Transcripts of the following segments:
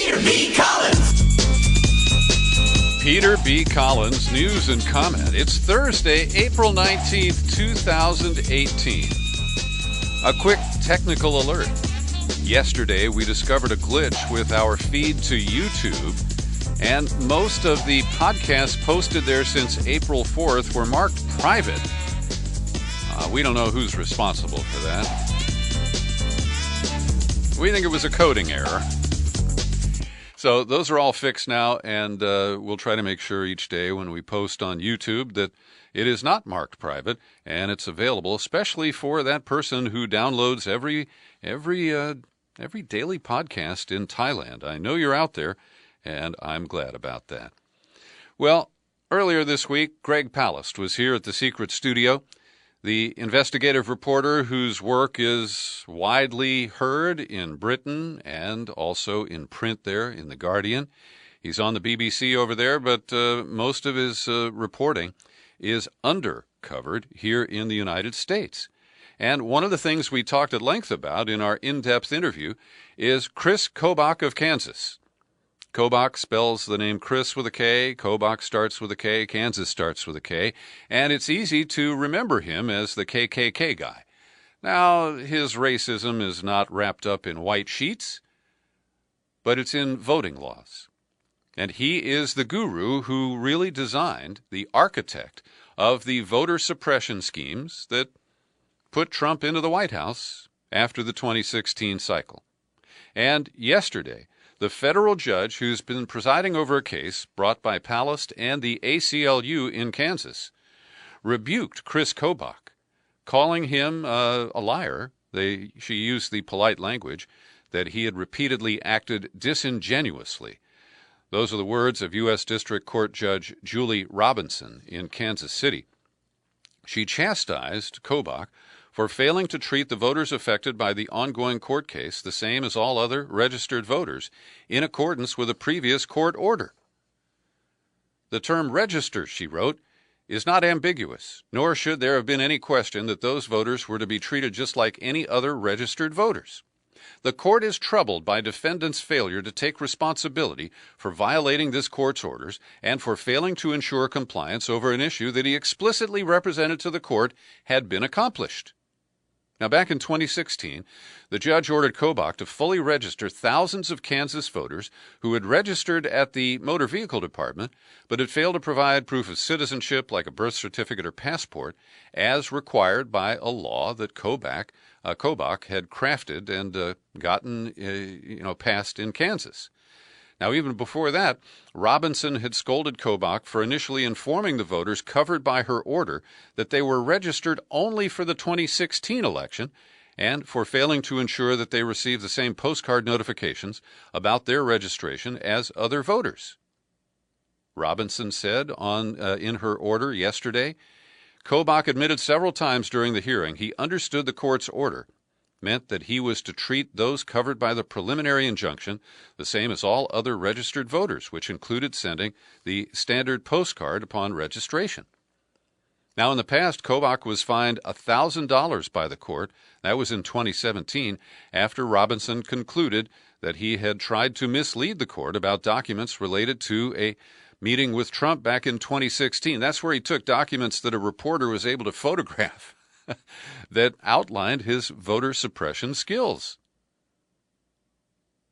Peter B. Collins. Peter B. Collins, news and comment. It's Thursday, April 19th, 2018. A quick technical alert. Yesterday, we discovered a glitch with our feed to YouTube, and most of the podcasts posted there since April 4th were marked private. We don't know who's responsible for that. We think it was a coding error. So those are all fixed now, and we'll try to make sure each day when we post on YouTube that it is not marked private, and it's available, especially for that person who downloads every daily podcast in Thailand. I know you're out there, and I'm glad about that. Well, earlier this week, Greg Palast was here at the Secret Studio, the investigative reporter whose work is widely heard in Britain and also in print there in The Guardian. He's on the BBC over there, but most of his reporting is undercovered here in the United States. And one of the things we talked at length about in our in-depth interview is Kris Kobach of Kansas. Kobach spells the name Kris with a K, Kobach starts with a K, Kansas starts with a K, and it's easy to remember him as the KKK guy. Now, his racism is not wrapped up in white sheets, but it's in voting laws. And he is the guru who really designed, the architect of the voter suppression schemes that put Trump into the White House after the 2016 cycle. And yesterday, the federal judge who's been presiding over a case brought by Palast and the ACLU in Kansas rebuked Kris Kobach, calling him a liar. She used the polite language that he had repeatedly acted disingenuously. Those are the words of U.S. District Court Judge Julie Robinson in Kansas City. She chastised Kobach for failing to treat the voters affected by the ongoing court case the same as all other registered voters in accordance with a previous court order. The term register, she wrote, is not ambiguous, nor should there have been any question that those voters were to be treated just like any other registered voters. The court is troubled by defendants' failure to take responsibility for violating this court's orders and for failing to ensure compliance over an issue that he explicitly represented to the court had been accomplished. Now, back in 2016, the judge ordered Kobach to fully register thousands of Kansas voters who had registered at the Motor Vehicle Department but had failed to provide proof of citizenship like a birth certificate or passport as required by a law that Kobach had crafted and gotten passed in Kansas. Now, even before that, Robinson had scolded Kobach for initially informing the voters covered by her order that they were registered only for the 2016 election and for failing to ensure that they received the same postcard notifications about their registration as other voters. Robinson said in her order yesterday, Kobach admitted several times during the hearing he understood the court's order meant that he was to treat those covered by the preliminary injunction the same as all other registered voters, which included sending the standard postcard upon registration. Now, in the past, Kobach was fined $1,000 by the court. That was in 2017, after Robinson concluded that he had tried to mislead the court about documents related to a meeting with Trump back in 2016. That's where he took documents that a reporter was able to photograph that outlined his voter suppression skills.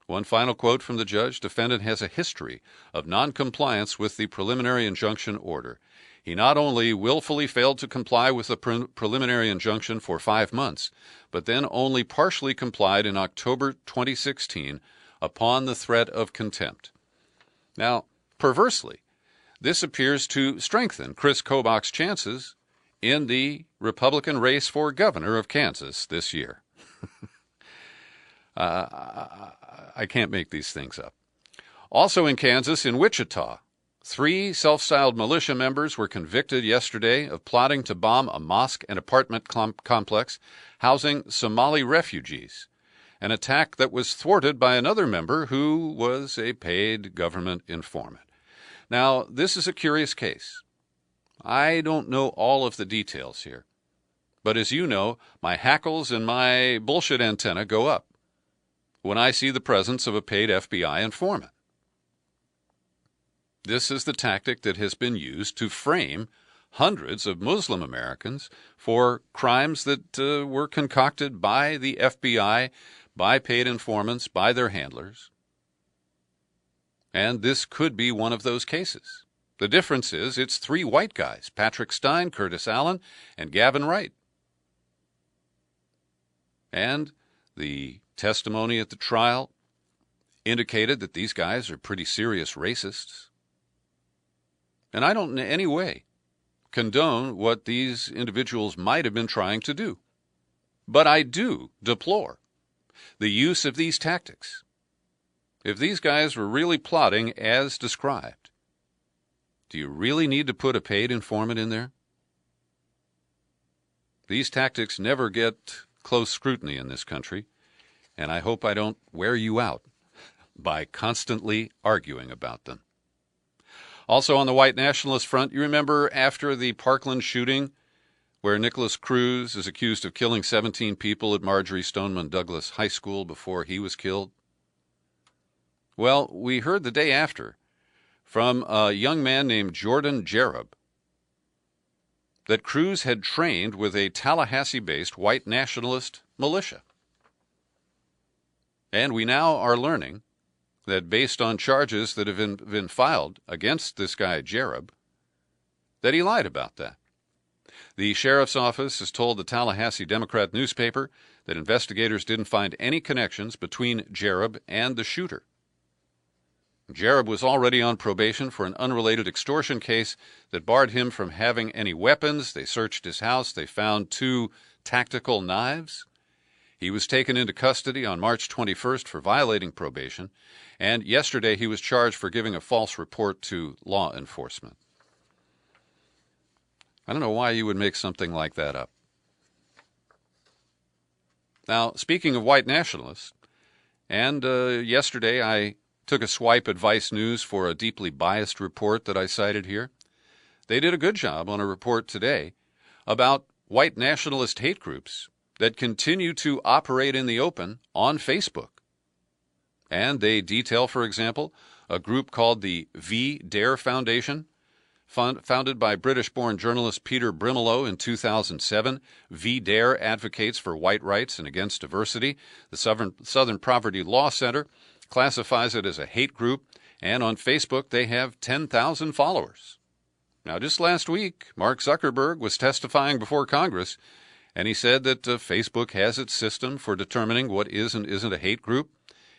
One final quote from the judge: defendant has a history of noncompliance with the preliminary injunction order. He not only willfully failed to comply with the preliminary injunction for 5 months, but then only partially complied in October 2016 upon the threat of contempt. Now, perversely, this appears to strengthen Kris Kobach's chances in the Republican race for governor of Kansas this year. I can't make these things up. Also in Kansas, in Wichita, 3 self-styled militia members were convicted yesterday of plotting to bomb a mosque and apartment complex housing Somali refugees, an attack that was thwarted by another member who was a paid government informant. Now, this is a curious case. I don't know all of the details here, but as you know, my hackles and my bullshit antenna go up. when I see the presence of a paid FBI informant. This is the tactic that has been used to frame hundreds of Muslim Americans for crimes that were concocted by the FBI, by paid informants, by their handlers. And this could be one of those cases. The difference is it's 3 white guys, Patrick Stein, Curtis Allen, and Gavin Wright. And the testimony at the trial indicated that these guys are pretty serious racists. And I don't in any way condone what these individuals might have been trying to do. But I do deplore the use of these tactics. If these guys were really plotting as described, do you really need to put a paid informant in there? These tactics never get close scrutiny in this country, and I hope I don't wear you out by constantly arguing about them. Also on the white nationalist front, you remember after the Parkland shooting where Nicholas Cruz is accused of killing 17 people at Marjorie Stoneman Douglas High School before he was killed? Well, we heard the day after from a young man named Jordan Jerub that Cruz had trained with a Tallahassee-based white nationalist militia. And we now are learning that based on charges that have been filed against this guy Jerub, that he lied about that. The sheriff's office has told the Tallahassee Democrat newspaper that investigators didn't find any connections between Jerub and the shooter. Jerub was already on probation for an unrelated extortion case that barred him from having any weapons. They searched his house. They found 2 tactical knives. He was taken into custody on March 21st for violating probation, and yesterday he was charged for giving a false report to law enforcement. I don't know why you would make something like that up. Now, speaking of white nationalists, and yesterday I took a swipe at Vice News for a deeply biased report that I cited here. They did a good job on a report today about white nationalist hate groups that continue to operate in the open on Facebook. And they detail, for example, a group called the V. Dare Foundation, founded by British-born journalist Peter Brimelow in 2007. V. Dare advocates for white rights and against diversity. The Southern Poverty Law Center classifies it as a hate group, and on Facebook they have 10,000 followers. Now, just last week, Mark Zuckerberg was testifying before Congress, and he said that Facebook has its system for determining what is and isn't a hate group,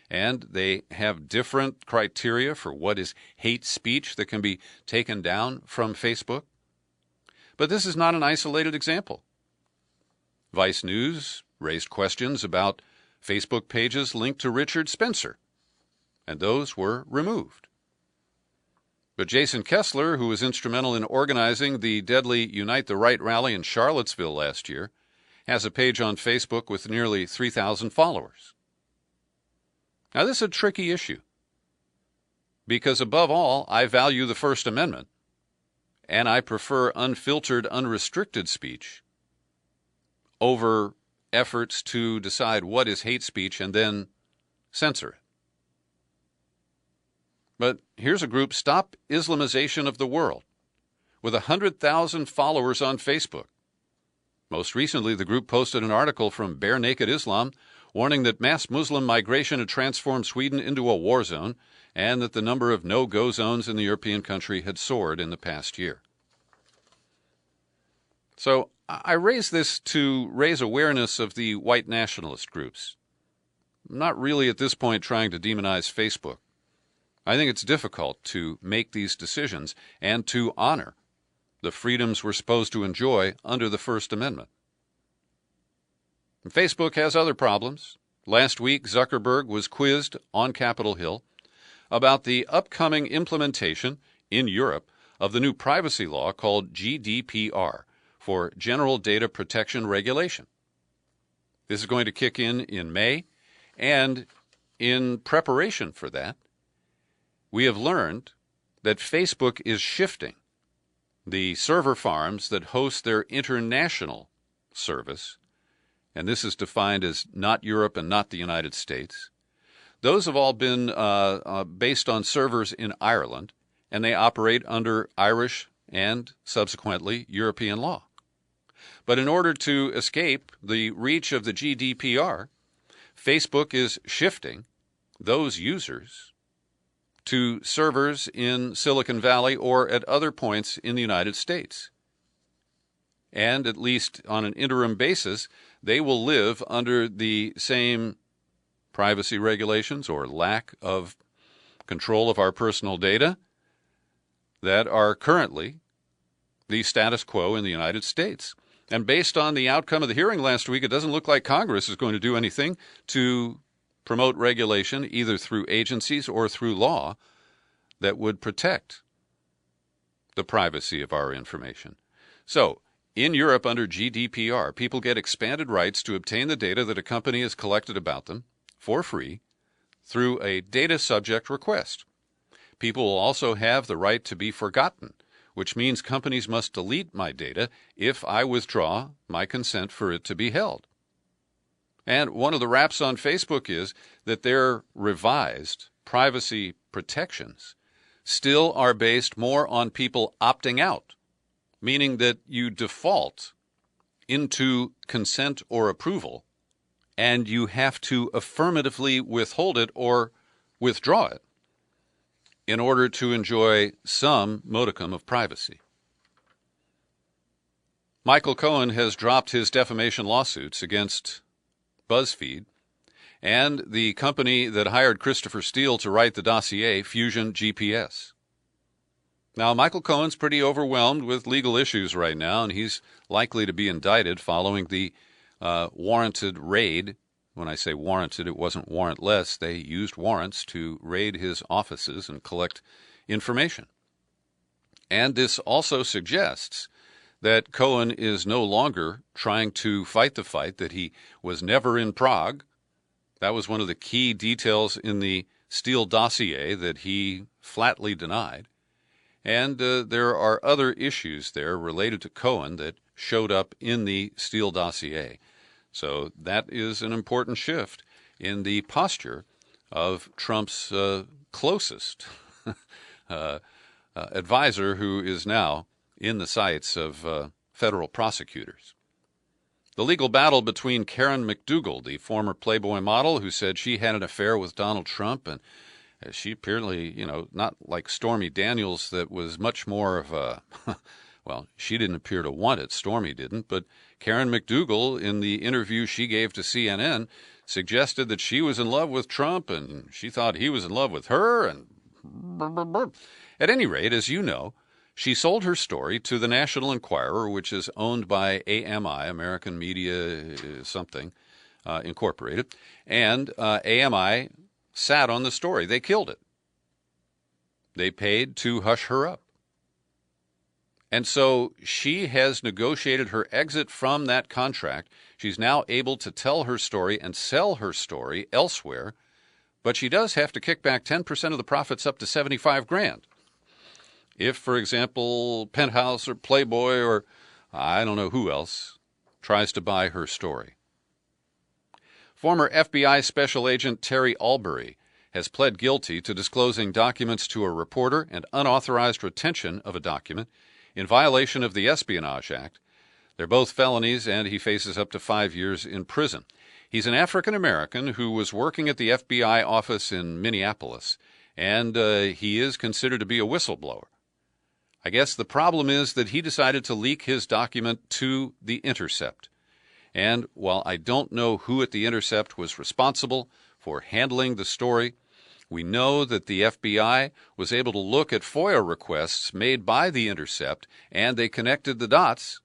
and they have different criteria for what is hate speech that can be taken down from Facebook. But this is not an isolated example. Vice News raised questions about Facebook pages linked to Richard Spencer, and those were removed. But Jason Kessler, who was instrumental in organizing the deadly Unite the Right rally in Charlottesville last year, has a page on Facebook with nearly 3,000 followers. Now, this is a tricky issue, because above all, I value the First Amendment, and I prefer unfiltered, unrestricted speech over efforts to decide what is hate speech and then censor it. But here's a group, Stop Islamization of the World, with 100,000 followers on Facebook. Most recently, the group posted an article from Bare Naked Islam warning that mass Muslim migration had transformed Sweden into a war zone and that the number of no-go zones in the European country had soared in the past year. So I raise this to raise awareness of the white nationalist groups. I'm not really at this point trying to demonize Facebook. I think it's difficult to make these decisions and to honor the freedoms we're supposed to enjoy under the First Amendment. And Facebook has other problems. Last week, Zuckerberg was quizzed on Capitol Hill about the upcoming implementation in Europe of the new privacy law called GDPR, for General Data Protection Regulation. This is going to kick in May, and in preparation for that, we have learned that Facebook is shifting the server farms that host their international service, and this is defined as not Europe and not the United States, Those have all been based on servers in Ireland, and they operate under Irish and subsequently European law. But in order to escape the reach of the GDPR, Facebook is shifting those users to servers in Silicon Valley or at other points in the United States. And at least on an interim basis, they will live under the same privacy regulations or lack of control of our personal data that are currently the status quo in the United States. And based on the outcome of the hearing last week, it doesn't look like Congress is going to do anything to promote regulation, either through agencies or through law, that would protect the privacy of our information. So, in Europe, under GDPR, people get expanded rights to obtain the data that a company has collected about them for free through a data subject request. People will also have the right to be forgotten, which means companies must delete my data if I withdraw my consent for it to be held. And one of the raps on Facebook is that their revised privacy protections still are based more on people opting out, meaning that you default into consent or approval, and you have to affirmatively withhold it or withdraw it in order to enjoy some modicum of privacy. Michael Cohen has dropped his defamation lawsuits against BuzzFeed and the company that hired Christopher Steele to write the dossier, Fusion GPS. Now, Michael Cohen's pretty overwhelmed with legal issues right now, and he's likely to be indicted following the warranted raid. When I say warranted, it wasn't warrantless. They used warrants to raid his offices and collect information. And this also suggests that Cohen is no longer trying to fight the fight, that he was never in Prague. That was one of the key details in the Steele dossier that he flatly denied. And there are other issues there related to Cohen that showed up in the Steele dossier. So that is an important shift in the posture of Trump's closest advisor, who is now in the sights of federal prosecutors. The legal battle between Karen McDougal, the former Playboy model who said she had an affair with Donald Trump, and she apparently, not like Stormy Daniels, that was much more of a, well, she didn't appear to want it, Stormy didn't, but Karen McDougal, in the interview she gave to CNN, suggested that she was in love with Trump and she thought he was in love with her, and at any rate, as you know, she sold her story to the National Enquirer, which is owned by AMI, American Media something, Incorporated, and AMI sat on the story. They killed it. They paid to hush her up. And so she has negotiated her exit from that contract. She's now able to tell her story and sell her story elsewhere, but she does have to kick back 10% of the profits up to $75,000. If, for example, Penthouse or Playboy or I don't know who else tries to buy her story. Former FBI Special Agent Terry Albury has pled guilty to disclosing documents to a reporter and unauthorized retention of a document in violation of the Espionage Act. They're both felonies, and he faces up to 5 years in prison. He's an African-American who was working at the FBI office in Minneapolis, and he is considered to be a whistleblower. I guess the problem is that he decided to leak his document to The Intercept. And while I don't know who at The Intercept was responsible for handling the story, we know that the FBI was able to look at FOIA requests made by The Intercept, and they connected the dots,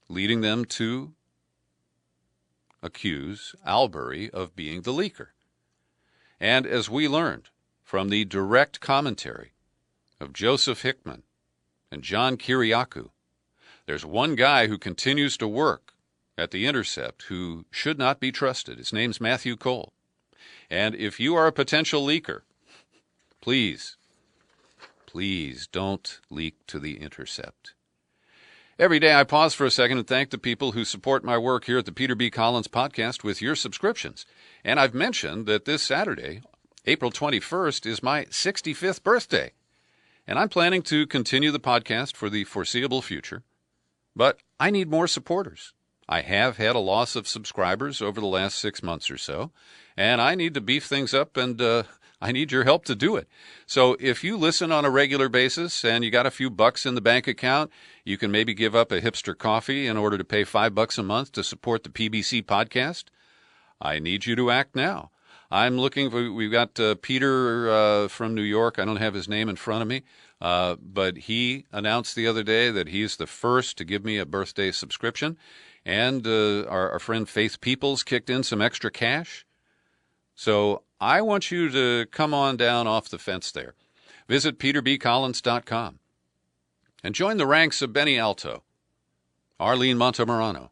leading them to accuse Albury of being the leaker. And as we learned from the direct commentary of Joseph Hickman and John Kiriakou, there's one guy who continues to work at The Intercept who should not be trusted. His name's Matthew Cole. And if you are a potential leaker, please don't leak to The Intercept. Every day I pause for a second and thank the people who support my work here at the Peter B. Collins Podcast with your subscriptions. And I've mentioned that this Saturday, April 21st, is my 65th birthday. And I'm planning to continue the podcast for the foreseeable future. But I need more supporters. I have had a loss of subscribers over the last 6 months or so, and I need to beef things up, and I need your help to do it. So if you listen on a regular basis and you got a few bucks in the bank account, you can maybe give up a hipster coffee in order to pay $5 a month to support the PBC podcast. I need you to act now. I'm looking for, we've got Peter from New York. I don't have his name in front of me, but he announced the other day that he's the first to give me a birthday subscription. And our friend Faith Peoples kicked in some extra cash. So I want you to come on down off the fence there. Visit peterbcollins.com and join the ranks of Benny Alto, Arlene Montemarano,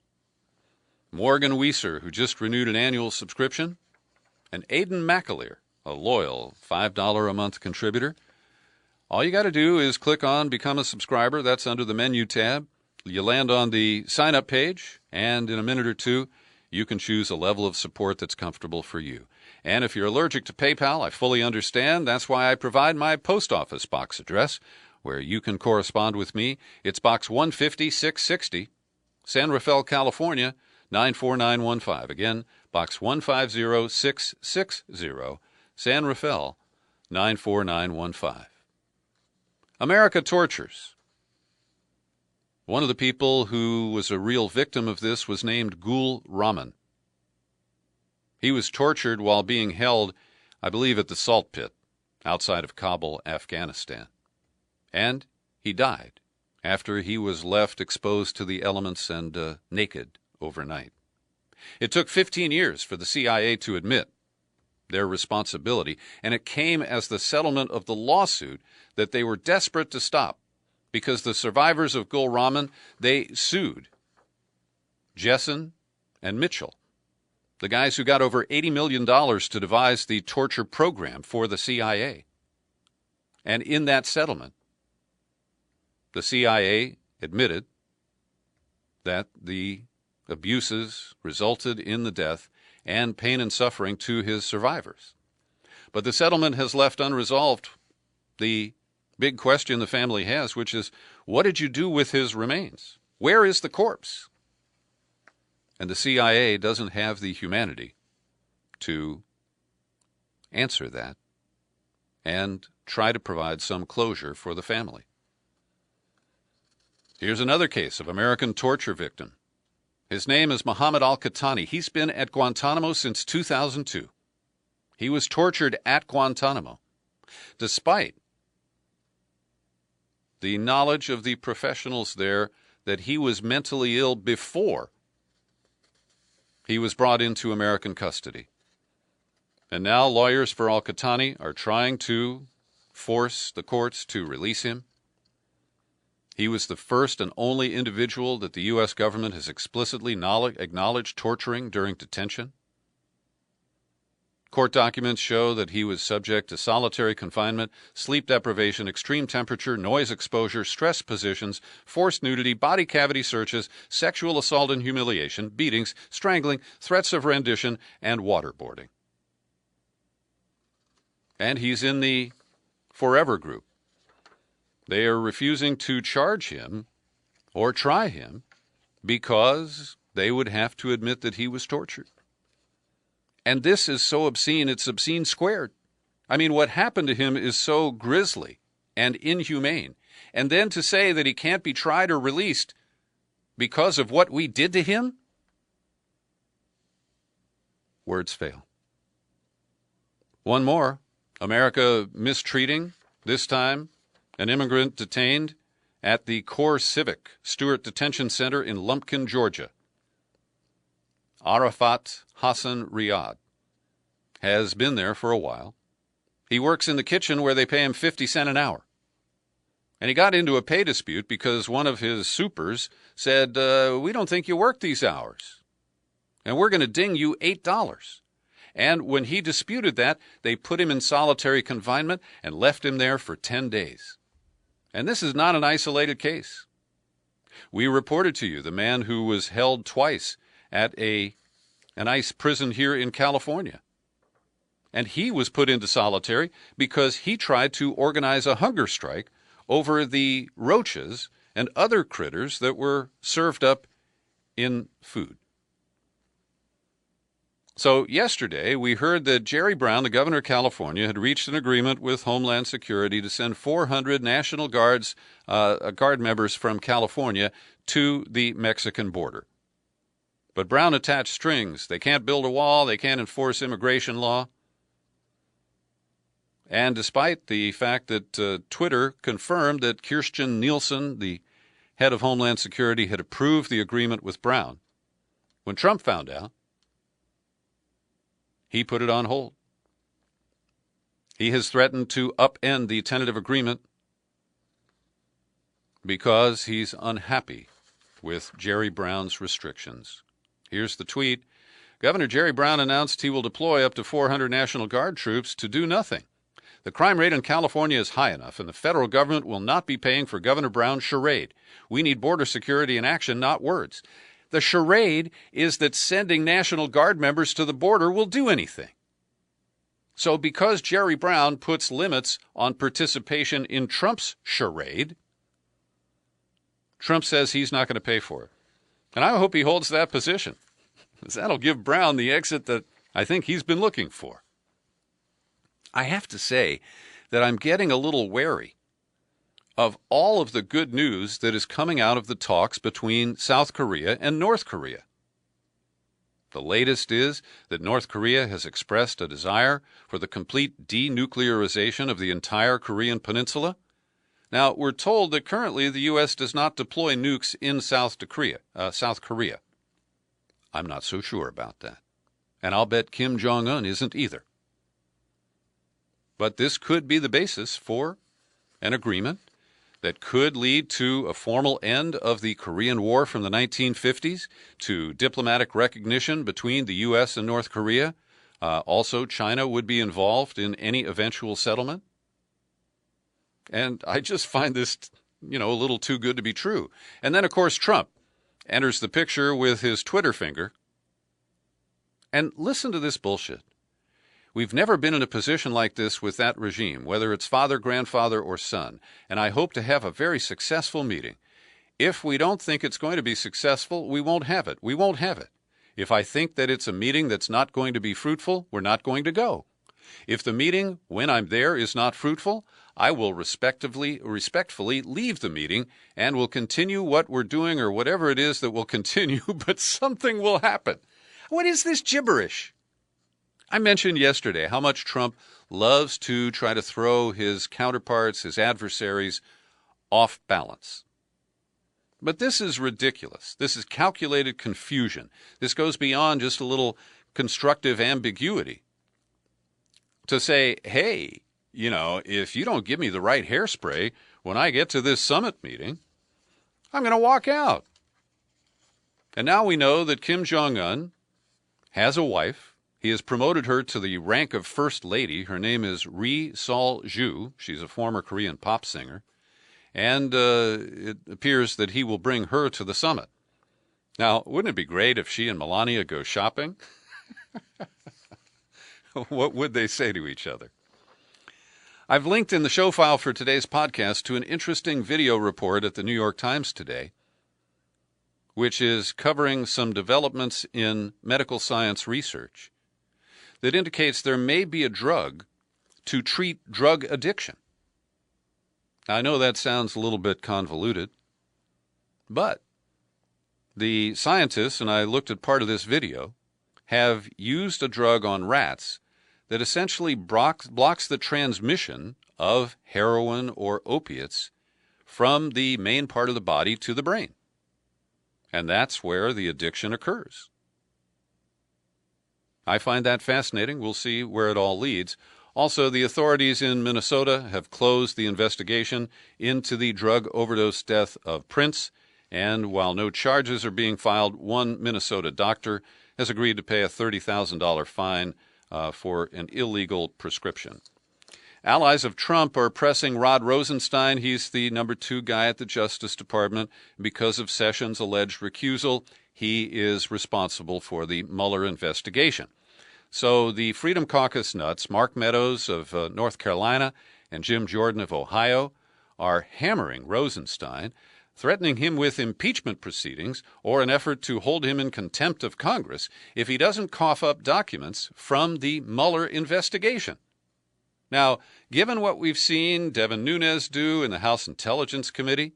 Morgan Weiser, who just renewed an annual subscription, and Aidan McAleer, a loyal $5 a month contributor. All you got to do is click on Become a Subscriber. That's under the menu tab. You land on the sign-up page, and in a minute or two, you can choose a level of support that's comfortable for you. And if you're allergic to PayPal, I fully understand. That's why I provide my post office box address, where you can correspond with me. It's Box 150-660, San Rafael, California, 94915. Again, Box 150660, San Rafael, 94915. America tortures. One of the people who was a real victim of this was named Gul Rahman. He was tortured while being held, I believe, at the salt pit outside of Kabul, Afghanistan. And he died after he was left exposed to the elements and naked overnight. It took 15 years for the CIA to admit their responsibility, and it came as the settlement of the lawsuit that they were desperate to stop. Because the survivors of Gul Rahman, they sued Jessen and Mitchell, the guys who got over $80 million to devise the torture program for the CIA. And in that settlement, the CIA admitted that the abuses resulted in the death and pain and suffering to his survivors. But the settlement has left unresolved the big question the family has, which is, what did you do with his remains? Where is the corpse? And the CIA doesn't have the humanity to answer that and try to provide some closure for the family. Here's another case of American torture victim. His name is Mohammed al-Qahtani. He's been at Guantanamo since 2002. He was tortured at Guantanamo, despite the knowledge of the professionals there that he was mentally ill before he was brought into American custody. And now lawyers for al-Qahtani are trying to force the courts to release him. He was the first and only individual that the U.S. government has explicitly acknowledged torturing during detention. Court documents show that he was subject to solitary confinement, sleep deprivation, extreme temperature, noise exposure, stress positions, forced nudity, body cavity searches, sexual assault and humiliation, beatings, strangling, threats of rendition, and waterboarding. And he's in the forever group. They are refusing to charge him or try him because they would have to admit that he was tortured. And this is so obscene, it's obscene squared. I mean, what happened to him is so grisly and inhumane. And then to say that he can't be tried or released because of what we did to him? Words fail. One more. America mistreating, this time, an immigrant detained at the Core Civic Stewart Detention Center in Lumpkin, Georgia. Arafat Hassan Riyad has been there for a while. He works in the kitchen where they pay him 50 cents an hour. And he got into a pay dispute because one of his supers said, we don't think you work these hours, and we're going to ding you $8. And when he disputed that, they put him in solitary confinement and left him there for 10 days. And this is not an isolated case. We reported to you the man who was held twice at an ICE prison here in California. And he was put into solitary because he tried to organize a hunger strike over the roaches and other critters that were served up in food. So yesterday, we heard that Jerry Brown, the governor of California, had reached an agreement with Homeland Security to send 400 National Guard members from California to the Mexican border. But Brown attached strings. They can't build a wall. They can't enforce immigration law. And despite the fact that Twitter confirmed that Kirstjen Nielsen, the head of Homeland Security, had approved the agreement with Brown, when Trump found out, he put it on hold. He has threatened to upend the tentative agreement because he's unhappy with Jerry Brown's restrictions. Here's the tweet. Governor Jerry Brown announced he will deploy up to 400 National Guard troops to do nothing. The crime rate in California is high enough, and the federal government will not be paying for Governor Brown's charade. We need border security in action, not words. The charade is that sending National Guard members to the border will do anything. So because Jerry Brown puts limits on participation in Trump's charade, Trump says he's not going to pay for it. And I hope he holds that position, because that'll give Brown the exit that I think he's been looking for. I have to say that I'm getting a little wary of all of the good news that is coming out of the talks between South Korea and North Korea. The latest is that North Korea has expressed a desire for the complete denuclearization of the entire Korean peninsula. Now, we're told that currently the U.S. does not deploy nukes in South Korea. I'm not so sure about that. And I'll bet Kim Jong-un isn't either. But this could be the basis for an agreement that could lead to a formal end of the Korean War from the 1950s, to diplomatic recognition between the U.S. and North Korea. Also, China would be involved in any eventual settlement. And I just find this, a little too good to be true. And then, of course, Trump enters the picture with his Twitter finger. And listen to this bullshit. We've never been in a position like this with that regime, whether it's father, grandfather, or son, and I hope to have a very successful meeting. If we don't think it's going to be successful, we won't have it. We won't have it. If I think that it's a meeting that's not going to be fruitful, we're not going to go. If the meeting, when I'm there, is not fruitful, I will respectfully leave the meeting and will continue what we're doing or whatever it is that will continue, but something will happen. What is this gibberish? I mentioned yesterday how much Trump loves to try to throw his counterparts, his adversaries, off balance. But this is ridiculous. This is calculated confusion. This goes beyond just a little constructive ambiguity. To say, hey, if you don't give me the right hairspray when I get to this summit meeting, I'm going to walk out. And now we know that Kim Jong-un has a wife. He has promoted her to the rank of First Lady. Her name is Ri Sol-ju. She's a former Korean pop singer. And it appears that he will bring her to the summit. Now, wouldn't it be great if she and Melania go shopping? What would they say to each other? I've linked in the show file for today's podcast to an interesting video report at the New York Times today, which is covering some developments in medical science research that indicates there may be a drug to treat drug addiction. I know that sounds a little bit convoluted, but the scientists, and I looked at part of this video, have used a drug on rats that essentially blocks the transmission of heroin or opiates from the main part of the body to the brain. And that's where the addiction occurs. I find that fascinating. We'll see where it all leads. Also, the authorities in Minnesota have closed the investigation into the drug overdose death of Prince, and while no charges are being filed, one Minnesota doctor has agreed to pay a $30,000 fine for an illegal prescription. Allies of Trump are pressing Rod Rosenstein. He's the number 2 guy at the Justice Department. Because of Sessions' alleged recusal, he is responsible for the Mueller investigation. So the Freedom Caucus nuts, Mark Meadows of North Carolina and Jim Jordan of Ohio, are hammering Rosenstein, threatening him with impeachment proceedings or an effort to hold him in contempt of Congress if he doesn't cough up documents from the Mueller investigation. Now, given what we've seen Devin Nunes do in the House Intelligence Committee,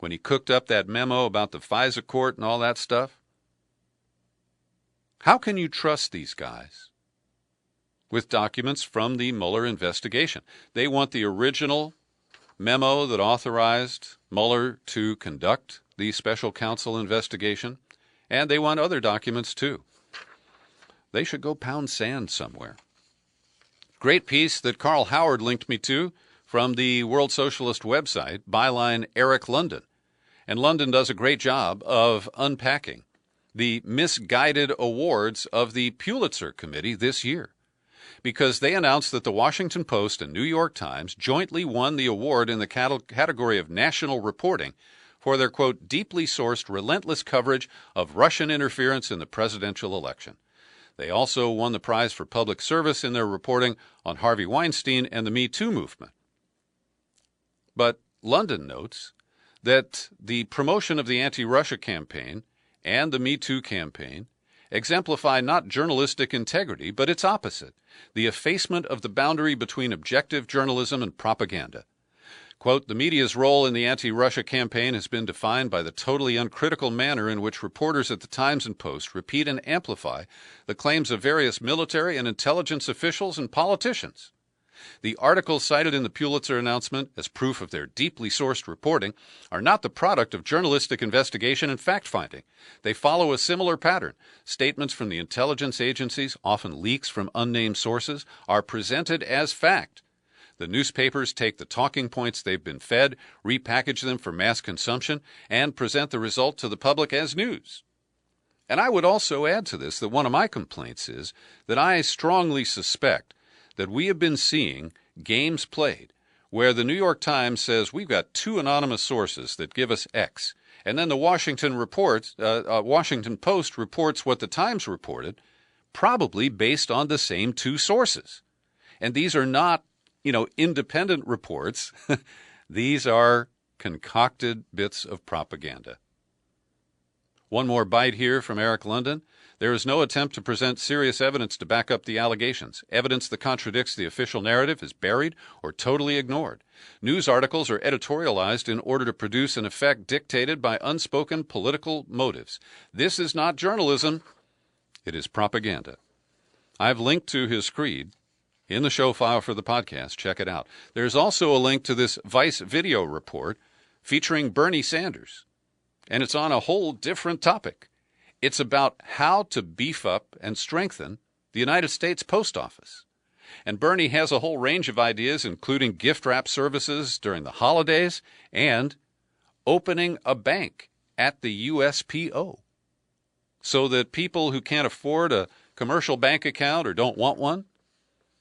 when he cooked up that memo about the FISA court and all that stuff, how can you trust these guys with documents from the Mueller investigation? They want the original memo that authorized Mueller to conduct the special counsel investigation, and they want other documents too. They should go pound sand somewhere. Great piece that Carl Howard linked me to from the World Socialist website, byline Eric London. And London does a great job of unpacking the misguided awards of the Pulitzer Committee this year, because they announced that the Washington Post and New York Times jointly won the award in the category of national reporting for their, quote, deeply sourced, relentless coverage of Russian interference in the presidential election. They also won the prize for public service in their reporting on Harvey Weinstein and the Me Too movement. But London notes that the promotion of the anti-Russia campaign and the Me Too campaign exemplify not journalistic integrity, but its opposite, the effacement of the boundary between objective journalism and propaganda. Quote, the media's role in the anti-Russia campaign has been defined by the totally uncritical manner in which reporters at the Times and Post repeat and amplify the claims of various military and intelligence officials and politicians. The articles cited in the Pulitzer announcement as proof of their deeply sourced reporting are not the product of journalistic investigation and fact-finding. They follow a similar pattern. Statements from the intelligence agencies, often leaks from unnamed sources, are presented as fact. The newspapers take the talking points they've been fed, repackage them for mass consumption, and present the result to the public as news. And I would also add to this that one of my complaints is that I strongly suspect that we have been seeing games played where the New York Times says we've got 2 anonymous sources that give us X, and then the Washington Post reports what the Times reported, probably based on the same 2 sources. And these are not independent reports. These are concocted bits of propaganda. One more bite here from Eric London. There is no attempt to present serious evidence to back up the allegations. Evidence that contradicts the official narrative is buried or totally ignored. News articles are editorialized in order to produce an effect dictated by unspoken political motives. This is not journalism. It is propaganda. I've linked to his screed in the show file for the podcast. Check it out. There's also a link to this Vice video report featuring Bernie Sanders, and it's on a whole different topic. It's about how to beef up and strengthen the United States Post Office. And Bernie has a whole range of ideas, including gift wrap services during the holidays and opening a bank at the USPO so that people who can't afford a commercial bank account or don't want one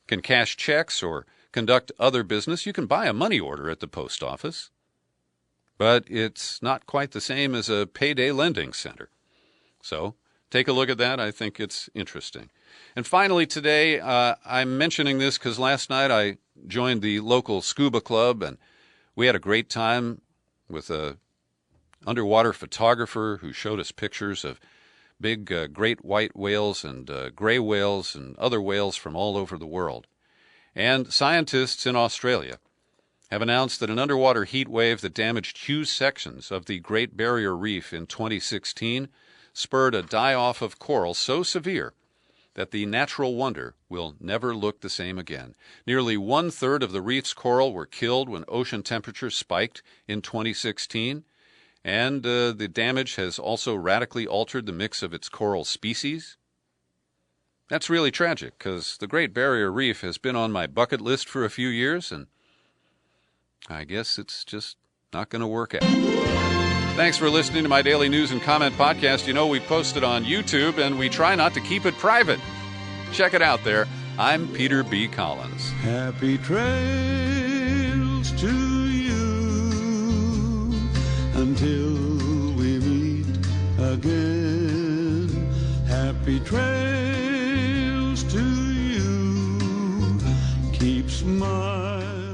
can cash checks or conduct other business. You can buy a money order at the post office, but it's not quite the same as a payday lending center. So take a look at that. I think it's interesting. And finally today, I'm mentioning this because last night I joined the local scuba club, and we had a great time with a underwater photographer who showed us pictures of big great white whales and gray whales and other whales from all over the world. And scientists in Australia have announced that an underwater heat wave that damaged huge sections of the Great Barrier Reef in 2016 spurred a die-off of coral so severe that the natural wonder will never look the same again. Nearly 1/3 of the reef's coral were killed when ocean temperatures spiked in 2016. And the damage has also radically altered the mix of its coral species. That's really tragic, because the Great Barrier Reef has been on my bucket list for a few years, and I guess it's just not going to work out. Thanks for listening to my daily news and comment podcast. You know, we post it on YouTube, and we try not to keep it private. Check it out there. I'm Peter B. Collins. Happy trails to you until we meet again. Happy trails to you. Keep smiling.